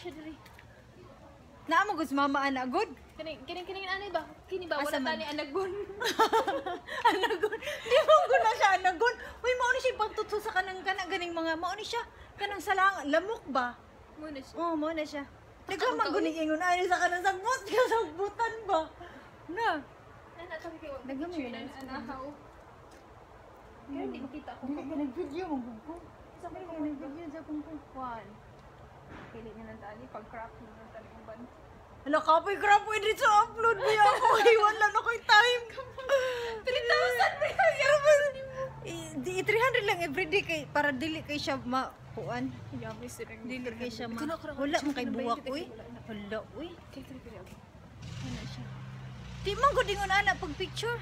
siya diri. Naamo gud mama ana good. Kining anay ba? Kini ba wala Asa man? tani anagon. Anagon. Di mo ko na siya anagon. Uy, mao ni siya pagtutso sa kanang ganing mga mao ni siya. Kanang salang lamok ba? Muna siya. Oh, mao na siya. Nagkamang guning ingon ani sa kanang sagbot ka sagbutan ba? Na. Nana tabi kay Daghan mo yun. anahaw. Kaya di makita ko. Dili ka nag-video mo ko. Sa kay nag-video sa kung Juan. Pili niya ng tali pag crop mo ng tali ng ban. hala, kapoy-krapoy din sa upload niya ako. Wala na ko'y time. 3,000 ba Di 300 lang everyday kay para dili kay siya makuan. Yummy sila. Dili kay siya ma. Wala man kay buwak uy. Hala uy. Kaya. Ano siya? Di man gud ingon ana pag picture.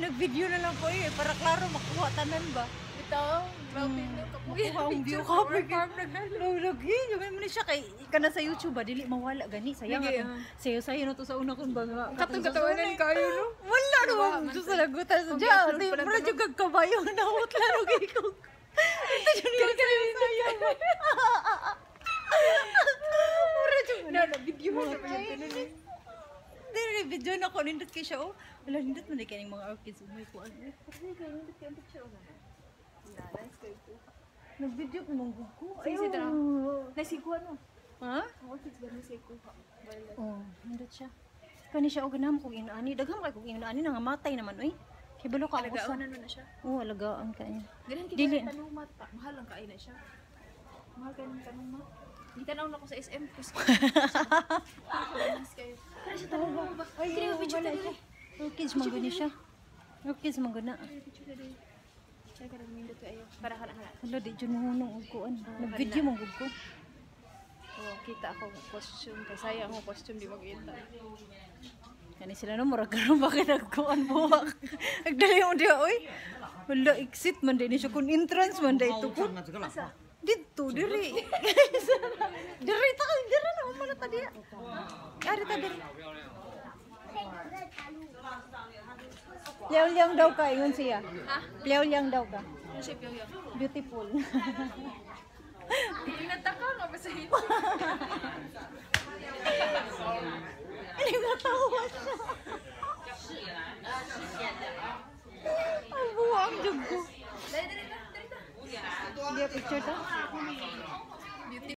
Nag-video na lang ko para klaro makuha tanan ba. Ito, grabe no kapoy. Makuha ang view kapoy. Lagi, yung mo siya kay kana sa YouTube ba dili mawala gani sayang Lagi, atong sayo-sayo na to sa una kung baga. Katong katawanan kayo no. Wala no. Diyos sa lagutan sa diya. Di mo jud kag kabayo na utla no gay ko. Ito jud yung sayang. Mura jud Na video mo sa mga Dili video na ko nindot kay siya oh. Wala nindot man kay mga orchids umay ko ano. Kasi kayo hindi kayo picture na. Nice kayo po. Nag-video ko mong gugo. Sige, tara. Nasigwa no. Ha? Ang orchids ba nasigwa? Oh, nindot siya. Kani siya og ganam kog inaani, dagham kay kog inaani nangamatay naman oy. Kay balo ka usa. Alagaan na siya. Oh, alagaan ka niya. Ganun Dili. kita tanong mata. Mahal lang kain na siya. Mahal ka ng tanong ma. Hindi tanong na ko sa SM. Kasi kayo. Kaya siya tanong mo ba? Ay, Kaya picture na dili. orchids man gud ni siya. Orchids man gud na. Picture na dili. Kaya ka nang mindot kayo. Para ka lang. Hala di jud mahunong og kuan. Nag-video mong gud ko. Oh, kita ako costume. Kaya sayang ako costume di magkita. Kani sila no murag karon bakit nagkuan buwak. Nagdali mo dia oy. Wala exit man din siya kun entrance man dai tukod. Dito diri. Diri ta diri na mo na ta dia. Ari ta diri. Liyaw-liyaw daw ka ingon siya. Ha? Liyaw-liyaw daw ka. Ano siya piyo? Beautiful. Pinataka nga ba sa hito? Hindi matawa siya. Ang buwang jug ko. Dali, dali, dali, dali. Dia picture ta.